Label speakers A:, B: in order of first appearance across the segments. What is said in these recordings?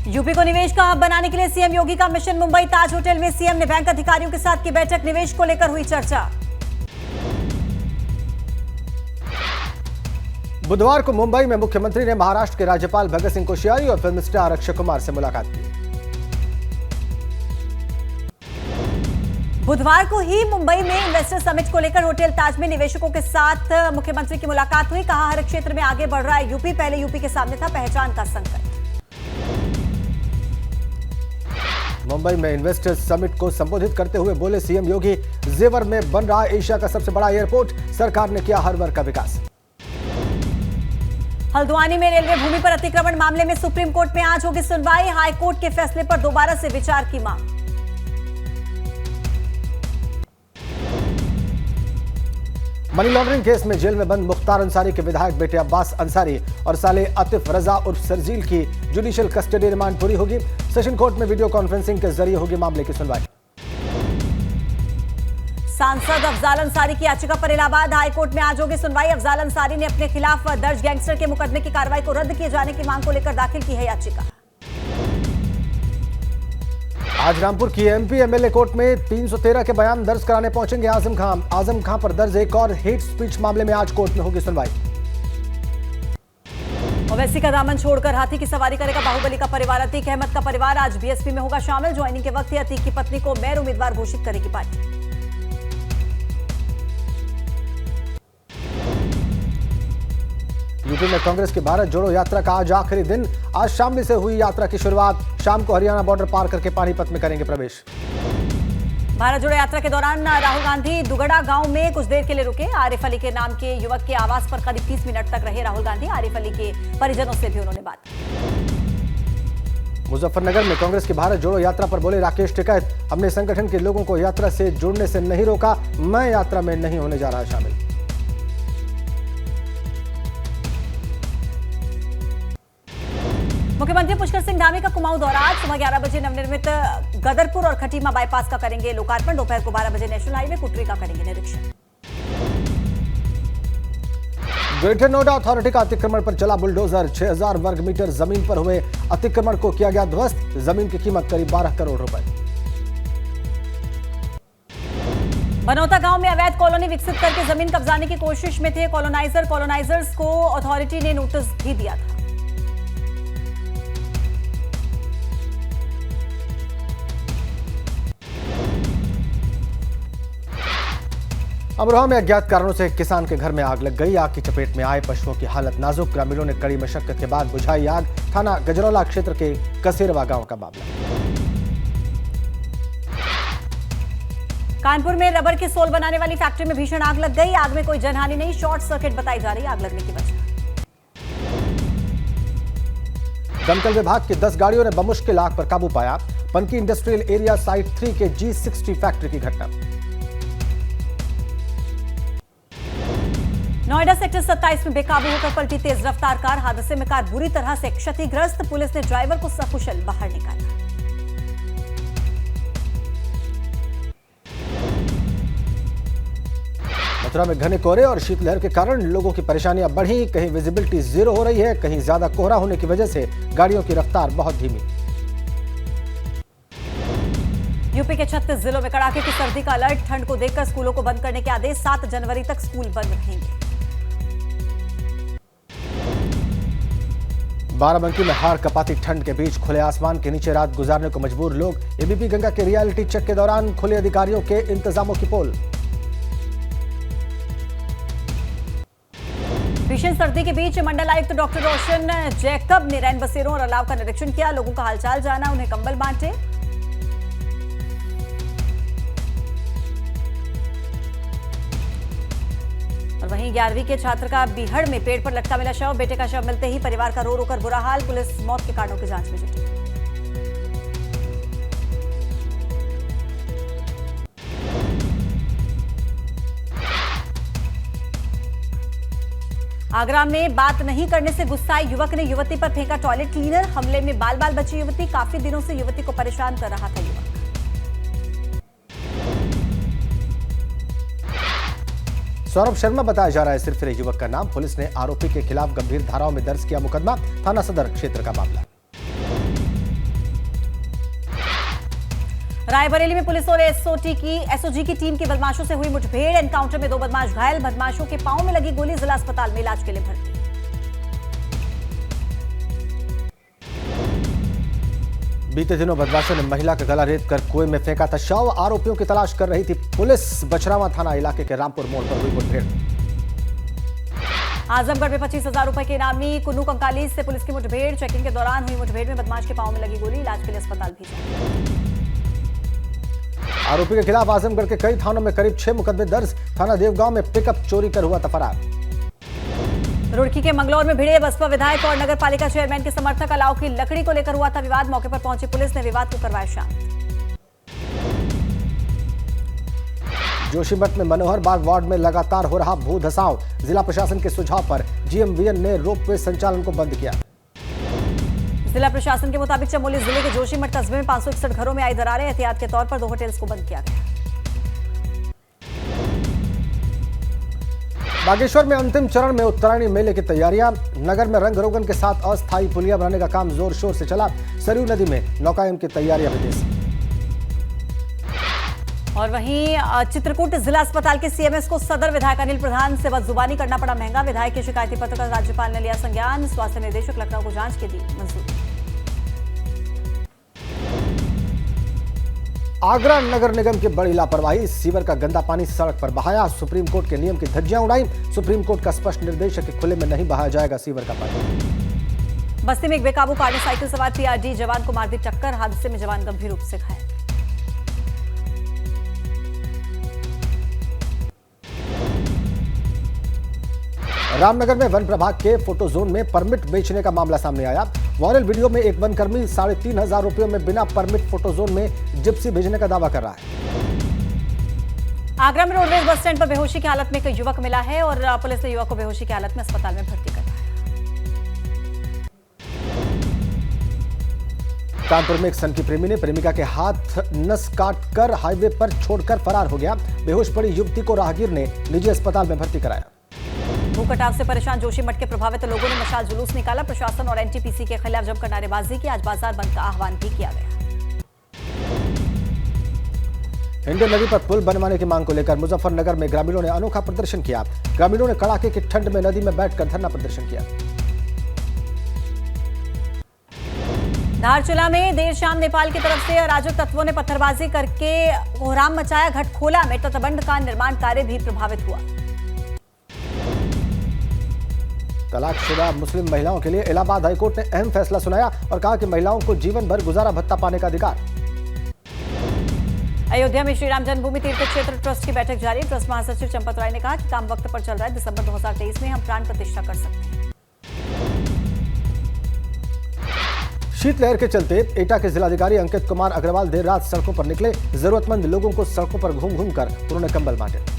A: UP को निवेश का हब बनाने के लिए सीएम योगी का मिशन। मुंबई ताज होटल में सीएम ने बैंक अधिकारियों के साथ की बैठक। निवेश को लेकर हुई चर्चा।
B: बुधवार को मुंबई में मुख्यमंत्री ने महाराष्ट्र के राज्यपाल भगत सिंह कोश्यारी और फिल्म स्टार अक्षय कुमार से मुलाकात की।
A: बुधवार को ही मुंबई में इन्वेस्टर समिट को लेकर होटल ताज में निवेशकों के साथ मुख्यमंत्री की मुलाकात हुई। कहा, हर क्षेत्र में आगे बढ़ रहा है यूपी। पहले यूपी के सामने था पहचान का संकट।
B: मुंबई में इन्वेस्टर्स समिट को संबोधित करते हुए बोले सीएम योगी, जेवर में बन रहा एशिया का सबसे बड़ा एयरपोर्ट, सरकार ने किया हर वर्ग का विकास।
A: हल्द्वानी में रेलवे भूमि पर अतिक्रमण मामले में सुप्रीम कोर्ट में आज होगी सुनवाई। हाई कोर्ट के फैसले पर दोबारा से विचार की मांग।
B: मनी लॉन्ड्रिंग केस में जेल में बंद मुख्तार अंसारी के विधायक बेटे अब्बास अंसारी और साले आतिफ रजा उर्फ सरजील की जुडिशियल कस्टडी रिमांड पूरी होगी। सेशन कोर्ट में वीडियो कॉन्फ्रेंसिंग के जरिए होगी मामले की सुनवाई।
A: सांसद अफजाल अंसारी की याचिका पर इलाहाबाद हाई कोर्ट में आज होगी सुनवाई। अफजाल अंसारी ने अपने खिलाफ दर्ज गैंगस्टर के मुकदमे की कार्रवाई को रद्द किए जाने की मांग को लेकर दाखिल की है याचिका।
B: आज रामपुर की एमपी एमएलए कोर्ट में 313 के बयान दर्ज कराने पहुंचेंगे आजम खान। आजम खान पर दर्ज एक और हेट स्पीच मामले में आज कोर्ट में होगी सुनवाई।
A: ओवैसी का दामन छोड़कर हाथी की सवारी करेगा बाहुबली का परिवार। अतीक अहमद का परिवार आज बीएसपी में होगा शामिल। ज्वाइनिंग के वक्त ही अतीक की पत्नी को मेयर उम्मीदवार घोषित करेगी पार्टी।
B: यूपी में कांग्रेस की भारत जोड़ो यात्रा का आज आखिरी दिन। आज शामली से हुई यात्रा की शुरुआत। शाम को हरियाणा बॉर्डर पार करके पानीपत में करेंगे प्रवेश।
A: भारत जोड़ो यात्रा के दौरान राहुल गांधी दुगड़ा गांव में कुछ देर के लिए रुके। आरिफ अली के नाम के युवक के आवास पर करीब 30 मिनट तक रहे राहुल गांधी। आरिफ अली के परिजनों से भी उन्होंने बात की।
B: मुजफ्फरनगर में कांग्रेस की भारत जोड़ो यात्रा पर बोले राकेश टिकैत, हमने संगठन के लोगों को यात्रा से जुड़ने से नहीं रोका। मैं यात्रा में नहीं होने जा रहा शामिल।
A: मुख्यमंत्री पुष्कर सिंह धामी का कुमाऊं दौरा। आज सुबह 11 बजे नवनिर्मित गदरपुर और खटीमा बाईपास का करेंगे लोकार्पण। दोपहर को 12 बजे नेशनल हाईवे कुटरी का करेंगे निरीक्षण।
B: ग्रेटर नोएडा अथॉरिटी का अतिक्रमण पर चला बुलडोजर। 6000 वर्ग मीटर जमीन पर हुए अतिक्रमण को किया गया ध्वस्त। जमीन की कीमत करीब 12 करोड़ रुपए।
A: बनौता गांव में अवैध कॉलोनी विकसित करके जमीन कब्जाने की कोशिश में थे कॉलोनाइजर्स को अथॉरिटी ने नोटिस भी दिया था।
B: अमरोहा में अज्ञात कारणों से किसान के घर में आग लग गई। आग की चपेट में आए पशुओं की हालत नाजुक। ग्रामीणों ने कड़ी मशक्कत के बाद बुझाई आग। थाना गजरौला क्षेत्र के कसेरवा गांव का मामला।
A: कानपुर में रबर के सोल बनाने वाली फैक्ट्री में भीषण आग लग गई। आग में कोई जनहानि नहीं, शॉर्ट सर्किट बताई जा रही आग लगने की वजह।
B: दमकल विभाग की 10 गाड़ियों ने बमुश्किल आग पर काबू पाया। पनकी इंडस्ट्रियल एरिया साइट 3 के G60 फैक्ट्री की घटना।
A: नोएडा सेक्टर 27 में बेकाबू होकर पलटी तेज रफ्तार कार। हादसे में कार बुरी तरह से क्षतिग्रस्त। पुलिस ने ड्राइवर को सकुशल बाहर निकाला।
B: मथुरा में घने कोहरे और शीतलहर के कारण लोगों की परेशानियां बढ़ी। कहीं विजिबिलिटी 0 हो रही है, कहीं ज्यादा कोहरा होने की वजह से गाड़ियों की रफ्तार बहुत धीमी।
A: यूपी के 36 जिलों में कड़ाके की सर्दी का अलर्ट। ठंड को देखकर स्कूलों को बंद करने के आदेश। 7 जनवरी तक स्कूल बंद रहेंगे।
B: बाराबंकी में हाड़ कपाती ठंड के बीच खुले आसमान के नीचे रात गुजारने को मजबूर लोग। एबीपी गंगा के रियलिटी चेक के दौरान खुले अधिकारियों के इंतजामों की पोल।
A: भीषण सर्दी के बीच मंडल आयुक्त डॉक्टर रोशन जैकब ने रैन बसेरों और अलाव का निरीक्षण किया। लोगों का हालचाल जाना, उन्हें कंबल बांटे। और वहीं 11वीं के छात्र का बीहड़ में पेड़ पर लटका मिला शव। बेटे का शव मिलते ही परिवार का रो रोकर बुरा हाल। पुलिस मौत के कारणों की जांच में जुटी। आगरा में बात नहीं करने से गुस्साए युवक ने युवती पर फेंका टॉयलेट क्लीनर। हमले में बाल बाल बची युवती। काफी दिनों से युवती को परेशान कर रहा था युवक।
B: सौरभ शर्मा बताया जा रहा है सिरफिरे युवक का नाम। पुलिस ने आरोपी के खिलाफ गंभीर धाराओं में दर्ज किया मुकदमा। थाना सदर क्षेत्र का मामला।
A: रायबरेली में पुलिस और एसओजी की टीम की बदमाशों से हुई मुठभेड़। एनकाउंटर में 2 बदमाश घायल। बदमाशों के पांव में लगी गोली, जिला अस्पताल में इलाज के लिए भर्ती।
B: बीते दिनों बदमाशों ने महिला का गला रेत कर कुएं में फेंका था शव। आरोपियों की तलाश कर रही थी पुलिस। बछरावा थाना इलाके के रामपुर मोड़ पर हुई मुठभेड़।
A: आजमगढ़ में 25,000 रुपए के इनामी कुन्नू कंकाली से पुलिस की मुठभेड़। चेकिंग के दौरान हुई मुठभेड़ में बदमाश के पांव में लगी गोली, इलाज के लिए अस्पताल भेजा।
B: आरोपी के खिलाफ आजमगढ़ के कई थानों में करीब 6 मुकदमे दर्ज। थाना देवगांव में पिकअप चोरी कर हुआ था फरार।
A: रुड़की के मंगलौर में भिड़े बसपा विधायक और नगर पालिका चेयरमैन के समर्थक। अलाव की लकड़ी को लेकर हुआ था विवाद। मौके पर पहुंची पुलिस ने विवाद को करवाया शांत।
B: जोशीमठ में मनोहर बाग वार्ड में लगातार हो रहा भू धसाव। जिला प्रशासन के सुझाव पर जीएमवीएन ने रोपवे संचालन को बंद किया।
A: जिला प्रशासन के मुताबिक चमोली जिले के जोशीमठ कस्बे में 561 घरों में आई दरारें। एहतियात के तौर पर 2 होटल्स को बंद किया गया।
B: बागेश्वर में अंतिम चरण में उत्तरायणी मेले की तैयारियां। नगर में रंग रोगन के साथ अस्थायी पुलिया बनाने का काम जोर शोर से चला। सरयू नदी में नौकायन की तैयारियां भी तेज।
A: और वहीं चित्रकूट जिला अस्पताल के सीएमएस को सदर विधायक अनिल प्रधान से बदजुबानी करना पड़ा महंगा। विधायक के शिकायती पत्र का राज्यपाल ने लिया संज्ञान। स्वास्थ्य निदेशक लखनऊ को जांच की दी मंजूरी।
B: आगरा नगर निगम की बड़ी लापरवाही। सीवर का गंदा पानी सड़क पर बहाया। सुप्रीम कोर्ट के नियम की धज्जियां उड़ाई। सुप्रीम कोर्ट का स्पष्ट निर्देश है कि खुले में नहीं बहाया जाएगा सीवर का पानी।
A: बस्ती में एक बेकाबू कार ने साइकिल सवार पीआरडी जवान को मार दी टक्कर। हादसे में जवान गंभीर रूप से घायल।
B: रामनगर में वन प्रभाग के फोटो जोन में परमिट बेचने का मामला सामने आया। वायरल वीडियो में एक वनकर्मी 3,500 रुपयों में बिना परमिट फोटो जोन में जिप्सी भेजने का दावा कर रहा है।
A: आगरा में रोडवेज बस स्टैंड पर बेहोशी की हालत में एक युवक मिला है और पुलिस ने युवक को बेहोशी की हालत में अस्पताल में भर्ती कराया।
B: कानपुर में एक सनकी प्रेमी ने प्रेमिका के हाथ नस काट कर हाईवे पर छोड़कर फरार हो गया। बेहोश पड़ी युवती को राहगीर ने निजी अस्पताल में भर्ती कराया।
A: भू कटाव से परेशान जोशीमठ के प्रभावित लोगों ने मशाल जुलूस निकाला। प्रशासन और एनटीपीसी के खिलाफ जमकर नारेबाजी की। आज बाजार बंद का आह्वान भी किया गया।
B: इंडियन नदी पर पुल बनवाने की मांग को लेकर मुजफ्फरनगर में ग्रामीणों ने अनोखा प्रदर्शन किया। ग्रामीणों ने कड़ाके की ठंड में नदी में बैठकर धरना प्रदर्शन किया।
A: धारचूला में देर शाम नेपाल की तरफ से अराजक तत्वों ने पत्थरबाजी करके कोहराम मचाया। घटखोला में तटबंध का निर्माण कार्य भी प्रभावित हुआ।
B: तलाकशुदा मुस्लिम महिलाओं के लिए इलाहाबाद हाईकोर्ट ने अहम फैसला सुनाया और कहा कि महिलाओं को जीवन भर गुजारा भत्ता पाने का अधिकार।
C: अयोध्या में श्री राम जन्मभूमि तीर्थ क्षेत्र ट्रस्ट की बैठक जारी। ट्रस्ट महासचिव चंपत राय ने कहा कि काम वक्त पर चल रहा है। दिसंबर 2023 में हम प्राण प्रतिष्ठा कर सकते हैं।
B: शीतलहर के चलते एटा के जिलाधिकारी अंकित कुमार अग्रवाल देर रात सड़कों पर निकले। जरूरतमंद लोगों को सड़कों पर घूम घूम कर उन्होंने कंबल बांटे।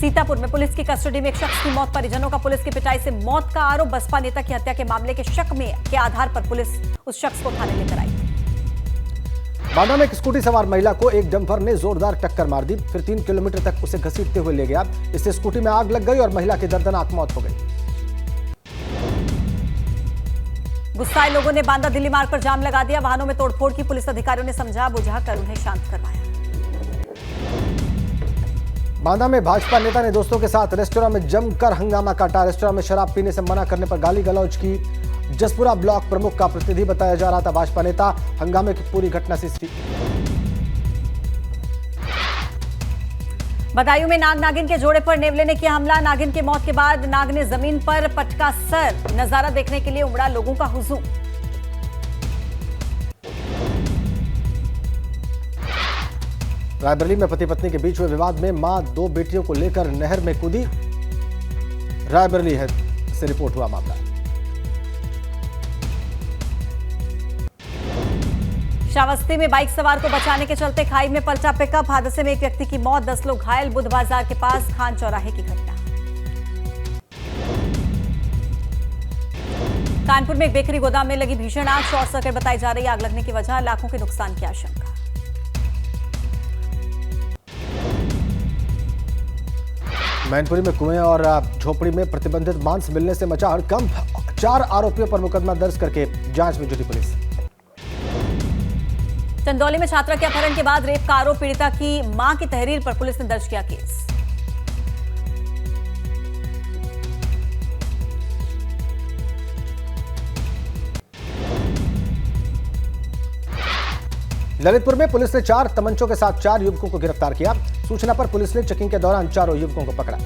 A: सीतापुर में पुलिस की कस्टडी में एक शख्स की मौत। परिजनों का पुलिस की पिटाई से मौत का आरोप। बसपा नेता की हत्या के मामले के शक में के आधार पर पुलिस उस शख्स को थाने लेकर आई।
B: बांदा में एक स्कूटी सवार महिला को एक डंपर ने जोरदार टक्कर मार दी। फिर 3 किलोमीटर तक उसे घसीटते हुए ले गया। इससे स्कूटी में आग लग गई और महिला की दर्दनाक मौत हो गई।
A: गुस्साए लोगों ने बांदा दिल्ली मार्ग पर जाम लगा दिया। वाहनों में तोड़फोड़ की। पुलिस अधिकारियों ने समझा बुझाकर उन्हें शांत करवाया।
B: बांदा में भाजपा नेता ने दोस्तों के साथ रेस्टोरेंट में जमकर हंगामा काटा। रेस्टोरेंट में शराब पीने से मना करने पर गाली गलौज की। जसपुरा ब्लॉक प्रमुख का प्रतिनिधि बताया जा रहा था भाजपा नेता। हंगामे की पूरी घटना
A: बदायूं में नाग नागिन के जोड़े पर नेवले ने किया हमला। नागिन की मौत के बाद नाग ने जमीन पर पटका सर। नजारा देखने के लिए उमड़ा लोगों का हुजूम।
B: रायबरेली में पति पत्नी के बीच हुए विवाद में मां 2 बेटियों को लेकर नहर में कूदी। रायबरेली से रिपोर्ट हुआ मामला।
A: श्रावस्ती में बाइक सवार को बचाने के चलते खाई में पलटा पिकअप। हादसे में एक व्यक्ति की मौत, 10 लोग घायल। बुध बाजार के पास खान चौराहे की घटना। कानपुर में एक बेकरी गोदाम में लगी भीषण आग। शॉर्ट सर्किट बताई जा रही। आग लगने की वजह लाखों के नुकसान की आशंका।
B: मैनपुरी में कुएं और झोपड़ी में प्रतिबंधित मांस मिलने से मचा हड़कंप। 4 आरोपियों पर मुकदमा दर्ज करके जांच में जुटी पुलिस।
A: चंदौली में छात्रा के अपहरण के बाद रेप का आरोप पीड़िता की मां की तहरीर पर पुलिस ने दर्ज किया केस।
B: ललितपुर में पुलिस ने 4 तमंचों के साथ 4 युवकों को गिरफ्तार किया। सूचना पर पुलिस ने चेकिंग के दौरान चारों युवकों को पकड़ा।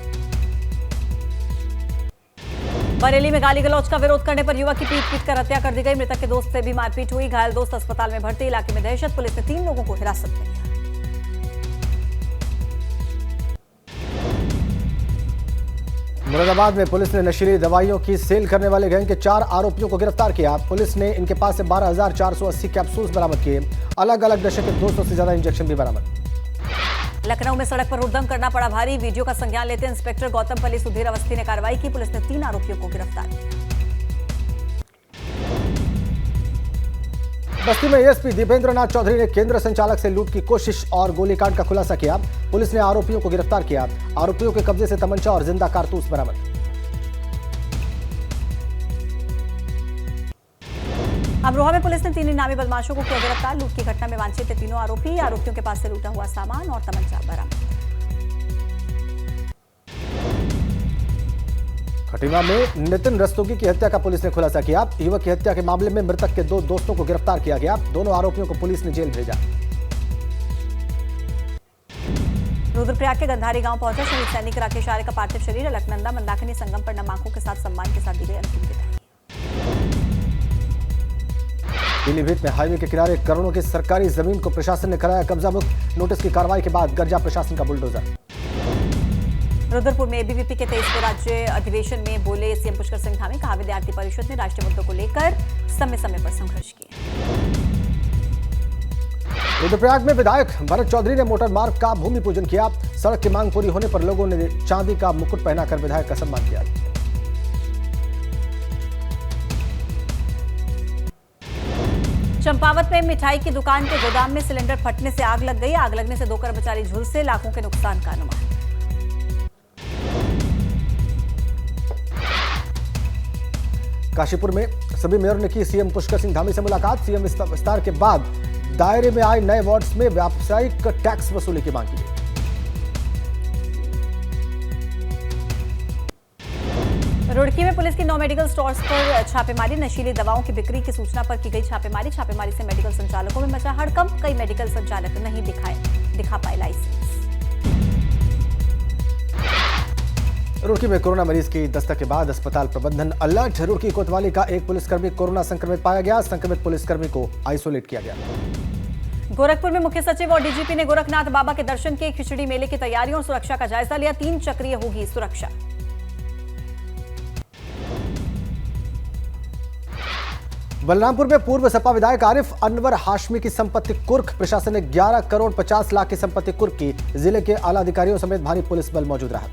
A: बरेली में गाली गलौज का विरोध करने पर युवक की पीट कर हत्या कर दी गई। मृतक के दोस्त से भी मारपीट हुई। घायल दोस्त अस्पताल में भर्ती। इलाके में दहशत। पुलिस ने 3 लोगों को हिरासत में लिया।
B: मुरादाबाद में पुलिस ने नशीली दवाइयों की सेल करने वाले गैंग के 4 आरोपियों को गिरफ्तार किया। पुलिस ने इनके पास से 12,480 कैप्सूल्स बरामद किए। अलग अलग नशे के 200 से ज्यादा इंजेक्शन भी बरामद।
A: लखनऊ में सड़क पर हुड़दंग करना पड़ा भारी। वीडियो का संज्ञान लेते इंस्पेक्टर गौतम पल्ली सुधीर अवस्थी ने कार्रवाई की। पुलिस ने 3 आरोपियों को गिरफ्तार किया।
B: बस्ती में एएसपी दीपेंद्र नाथ चौधरी ने केंद्र संचालक से लूट की कोशिश और गोलीकांड का खुलासा किया। पुलिस ने आरोपियों को गिरफ्तार किया। आरोपियों के कब्जे से तमंचा और जिंदा कारतूस बरामद।
A: अमरोहा में पुलिस ने 3 इनामी बदमाशों को किया गिरफ्तार। लूट की घटना में वांछित थे तीनों आरोपी। आरोपियों के पास से लूटा हुआ सामान और तमंचा बरामद।
B: खटीमा में नितिन रस्तोगी की हत्या का पुलिस ने खुलासा किया। युवक की हत्या के मामले में मृतक के 2 दोस्तों को गिरफ्तार किया गया। दोनों आरोपियों को पुलिस ने जेल भेजा।
A: रुद्रप्रयाग के गंधारी गांव पहुंचा शहीद सैनिक राकेश आर्य का पार्थिव शरीर। अलकनंदा मंदाकिनी संगम पर नम आंखों के साथ सम्मान के साथ दी गई अंतिम विदाई।
B: पीलीभीत में हाईवे के किनारे करोड़ों की सरकारी जमीन को प्रशासन ने कराया कब्जा मुक्त। नोटिस की कार्रवाई के बाद गरजा प्रशासन का बुलडोजर।
A: रुद्रपुर में एबीवीपी के 23वें राज्य अधिवेशन में बोले सीएम पुष्कर सिंह धामी। कहा विद्यार्थी परिषद ने राष्ट्रीय मुद्दों को लेकर समय समय पर संघर्ष किया।
B: रुद्रप्रयाग में विधायक भरत चौधरी ने मोटर मार्ग का भूमि पूजन किया। सड़क की मांग पूरी होने पर लोगों ने चांदी का मुकुट पहनाकर विधायक का सम्मान किया।
A: चंपावत में मिठाई की दुकान के गोदाम में सिलेंडर फटने से आग लग गई। आग लगने से 2 कर्मचारी झुलसे। लाखों के नुकसान का अनुमान।
B: काशीपुर में सभी मेयरों ने की सीएम पुष्कर सिंह धामी से मुलाकात। सीएम विस्तार के बाद दायरे में आए नए वार्ड्स में व्यावसायिक टैक्स वसूली की मांग की गई।
A: रुड़की में पुलिस की 9 मेडिकल स्टोर्स पर छापेमारी। नशीली दवाओं की बिक्री की सूचना पर की गई छापेमारी। छापेमारी से मेडिकल संचालकों में मचा हड़कंप। कई मेडिकल संचालक नहीं दिखा पाए लाइसेंस।
B: रुड़की में कोरोना मरीज की दस्तक के बाद अस्पताल प्रबंधन अलर्ट। रुड़की कोतवाली का एक पुलिसकर्मी कोरोना संक्रमित पाया गया। संक्रमित पुलिसकर्मी को आइसोलेट किया गया।
A: गोरखपुर में मुख्य सचिव और डीजीपी ने गोरखनाथ बाबा के दर्शन के। खिचड़ी मेले की तैयारियों और सुरक्षा का जायजा लिया। 3 चक्रीय होगी सुरक्षा।
B: बलरामपुर में पूर्व सपा विधायक आरिफ अनवर हाशमी की संपत्ति कुर्क। प्रशासन ने 11 करोड़ 50 लाख की संपत्ति कुर्क की। जिले के आला अधिकारियों समेत भारी पुलिस बल मौजूद रहा।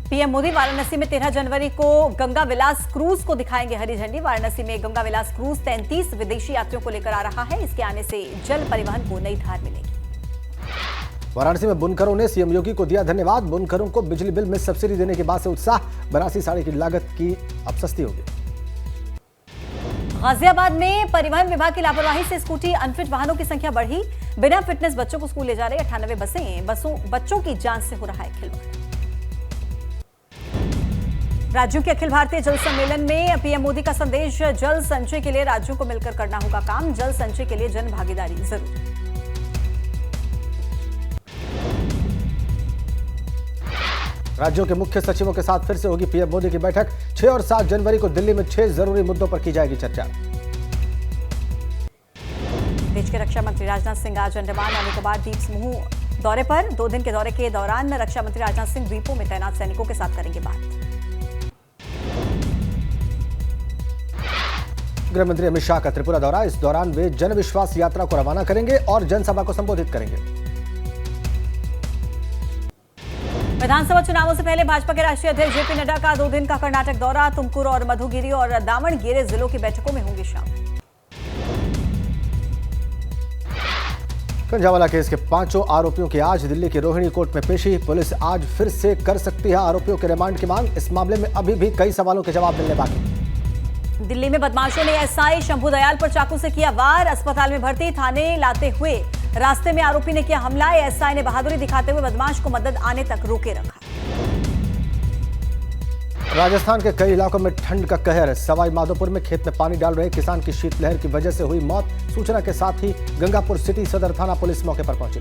A: पीएम मोदी वाराणसी में 13 जनवरी को गंगा विलास क्रूज को दिखाएंगे हरी झंडी। वाराणसी में गंगा विलास क्रूज 33 विदेशी यात्रियों को लेकर आ रहा है। इसके आने से जल परिवहन को नई धार मिलेगी।
B: वाराणसी में बुनकरों ने सीएम योगी को दिया धन्यवाद। बुनकरों को बिजली बिल में सब्सिडी देने के बाद से उत्साह। बनारसी साड़ी की लागत की अब सस्ती होगी।
A: गाजियाबाद में परिवहन विभाग की लापरवाही से स्कूटी अनफिट वाहनों की संख्या बढ़ी। बिना फिटनेस बच्चों को स्कूल ले जा रहे 98 बच्चों की जान से हो रहा है खिलवाड़। राज्यों के अखिल भारतीय जल सम्मेलन में पीएम मोदी का संदेश। जल संचय के लिए राज्यों को मिलकर करना होगा काम। जल संचय के लिए जन भागीदारी जरूरी।
B: राज्यों के मुख्य सचिवों के साथ फिर से होगी पीएम मोदी की बैठक। 6 और 7 जनवरी को दिल्ली में 6 जरूरी मुद्दों पर की जाएगी चर्चा।
A: देश के रक्षा मंत्री राजनाथ सिंह आज अंडमान और निकोबार द्वीप समूह दौरे पर। 2 दिन के दौरे के दौरान रक्षा मंत्री राजनाथ सिंह द्वीपों में तैनात सैनिकों के साथ करेंगे बात।
B: गृह मंत्री अमित शाह का त्रिपुरा दौरा। इस दौरान वे जन विश्वास यात्रा को रवाना करेंगे और जनसभा को संबोधित करेंगे।
A: विधानसभा चुनावों से पहले भाजपा के राष्ट्रीय अध्यक्ष जेपी नड्डा का 2 दिन का कर्नाटक दौरा। तुमकुर और मधुगिरी और दावणगेरे जिलों की बैठकों में होंगे शामिल।
B: कंझावाला केस के 5 आरोपियों की आज दिल्ली की रोहिणी कोर्ट में पेशी। पुलिस आज फिर से कर सकती है आरोपियों के रिमांड की मांग। इस मामले में अभी भी कई सवालों के जवाब मिलने बाकी।
A: दिल्ली में बदमाशों ने एसआई शंभू दयाल पर चाकू से किया वार। अस्पताल में भर्ती, थाने लाते हुए रास्ते में आरोपी ने किया हमला। एसआई ने बहादुरी दिखाते हुए बदमाश को मदद आने तक रोके रखा।
B: राजस्थान के कई इलाकों में ठंड का कहर। सवाई माधोपुर में खेत में पानी डाल रहे किसान की शीतलहर की वजह से हुई मौत। सूचना के साथ ही गंगापुर सिटी सदर थाना पुलिस मौके पर पहुंची।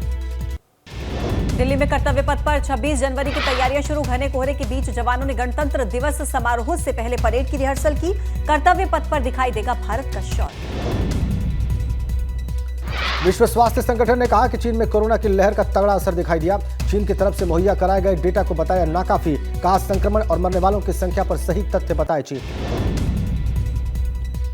A: दिल्ली में कर्तव्य पथ पर 26 जनवरी की तैयारियां शुरू। घने कोहरे के बीच जवानों ने गणतंत्र दिवस समारोह से पहले परेड की रिहर्सल की। कर्तव्य पथ पर दिखाई देगा भारत का शौर्य।
B: विश्व स्वास्थ्य संगठन ने कहा कि चीन में कोरोना की लहर का तगड़ा असर दिखाई दिया। चीन की तरफ से मुहैया कराए गए डेटा को बताया नाकाफी। कहा संक्रमण और मरने वालों की संख्या पर सही तथ्य बताए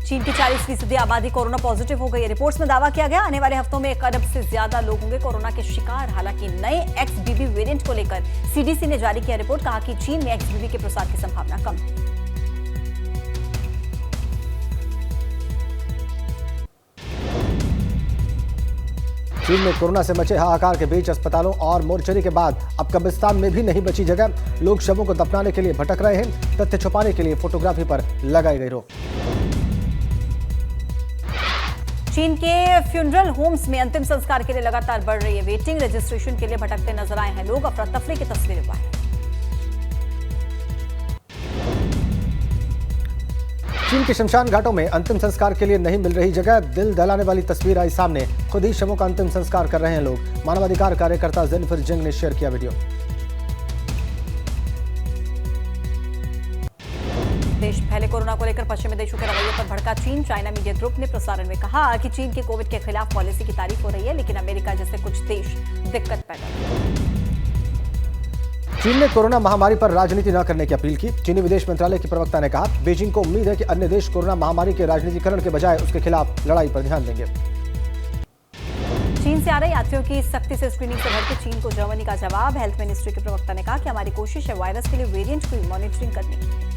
A: चीन की 40% आबादी कोरोना पॉजिटिव हो गई। रिपोर्ट्स में दावा किया गया आने वाले हफ्तों में 1 अरब से ज्यादा लोग होंगे कोरोना के शिकार। हालांकि नए XBB वेरिएंट को लेकर CDC ने जारी किया रिपोर्ट। कहा कि चीन में XBB के प्रसार की संभावना कम है।
B: चीन में कोरोना से मचे हाहाकार के बीच अस्पतालों और मोर्चरी के बाद अब कब्रिस्तान में भी नहीं बची जगह। लोग शवों को दफनाने के लिए भटक रहे हैं। तथ्य छुपाने के लिए फोटोग्राफी पर लगाई गई रोक।
A: चीन के फ्यूनरल होम्स में अंतिम संस्कार के लिए लगातार बढ़ रही है वेटिंग। रजिस्ट्रेशन के लिए भटकते नजर आए हैं लोग। अफरा तफरी की तस्वीरें वायरल।
B: चीन के शमशान घाटों में अंतिम संस्कार के लिए नहीं मिल रही जगह। दिल दहलाने वाली तस्वीर आई सामने। खुद ही शवों का अंतिम संस्कार कर रहे हैं लोग। मानवाधिकार कार्यकर्ता जेनिफर जंग ने शेयर किया वीडियो।
A: देश पहले कोरोना को लेकर पश्चिमी देशों के रवैये पर भड़का चीन। चाइना मीडिया ग्रुप ने प्रसारण में कहा कि चीन के कोविड के खिलाफ पॉलिसी की तारीफ हो रही है, लेकिन अमेरिका जैसे कुछ देश दिक्कत पैदा कर रहे हैं।
B: चीन ने कोरोना महामारी पर राजनीति न करने की अपील की। चीनी विदेश मंत्रालय की प्रवक्ता ने कहा बीजिंग को उम्मीद है कि अन्य देश कोरोना महामारी के राजनीतिकरण के बजाय उसके खिलाफ लड़ाई पर ध्यान देंगे।
A: चीन से आ रहे यात्रियों की सख्ती से स्क्रीनिंग से भर के चीन को जर्मनी का जवाब। हेल्थ मिनिस्ट्री के प्रवक्ता ने कहा कि हमारी कोशिश है वायरस के लिए वेरिएंट की मॉनिटरिंग करने की।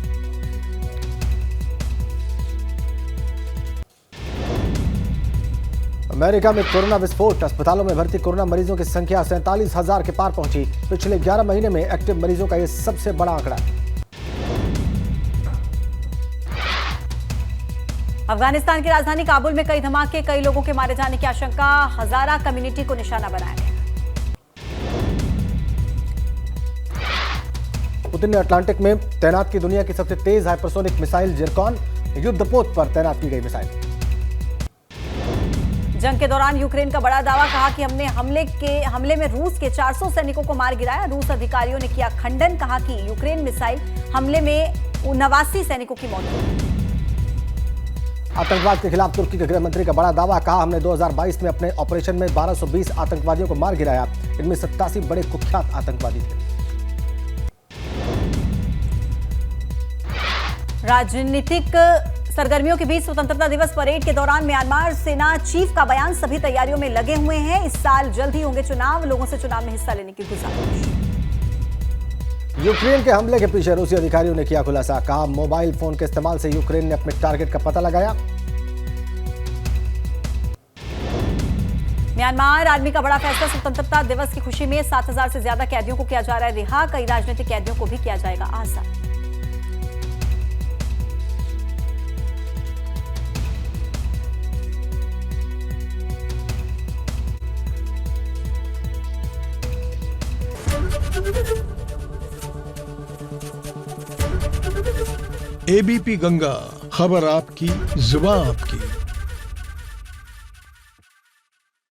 B: अमेरिका में कोरोना विस्फोट। अस्पतालों में भर्ती कोरोना मरीजों की संख्या 47,000 के पार पहुंची। पिछले 11 महीने में एक्टिव मरीजों का यह सबसे बड़ा आंकड़ा।
A: अफगानिस्तान की राजधानी काबुल में कई धमाके, कई लोगों के मारे जाने की आशंका। हजारा कम्युनिटी को निशाना बनाया गया।
B: पुतिन ने अटलांटिक में तैनात की दुनिया की सबसे तेज हाइपरसोनिक मिसाइल जिरकॉन। युद्धपोत पर तैनात की गई मिसाइल।
A: जंग के दौरान यूक्रेन का बड़ा दावा। कहा कि हमने हमले में रूस के 400 सैनिकों को मार गिराया। रूस अधिकारियों ने किया खंडन। कहा कि यूक्रेन मिसाइल हमले में 89 सैनिकों की मौत हुई।
B: आतंकवाद के खिलाफ तुर्की के गृह मंत्री का बड़ा दावा। कहा हमने 2022 में अपने ऑपरेशन में 1220 आतंकवादियों को मार गिराया। इनमें 87 बड़े कुख्यात आतंकवादी थे।
A: राजनीतिक सरगर्मियों के बीच स्वतंत्रता दिवस परेड के दौरान म्यांमार सेना चीफ का बयान। सभी तैयारियों में लगे हुए हैं। इस साल जल्द ही होंगे चुनाव। लोगों से चुनाव में हिस्सा लेने की गुजारिश।
B: यूक्रेन के हमले के पीछे रूसी अधिकारियों ने किया खुलासा। कहा मोबाइल फोन के इस्तेमाल से यूक्रेन ने अपने टारगेट का पता लगाया।
A: म्यांमार आर्मी का बड़ा फैसला। स्वतंत्रता दिवस की खुशी में 7,000 से ज्यादा कैदियों को किया जा रहा है रिहा। कई राजनीतिक कैदियों को भी किया जाएगा आजाद।
D: ABP गंगा, खबर आपकी, जुबान आपकी।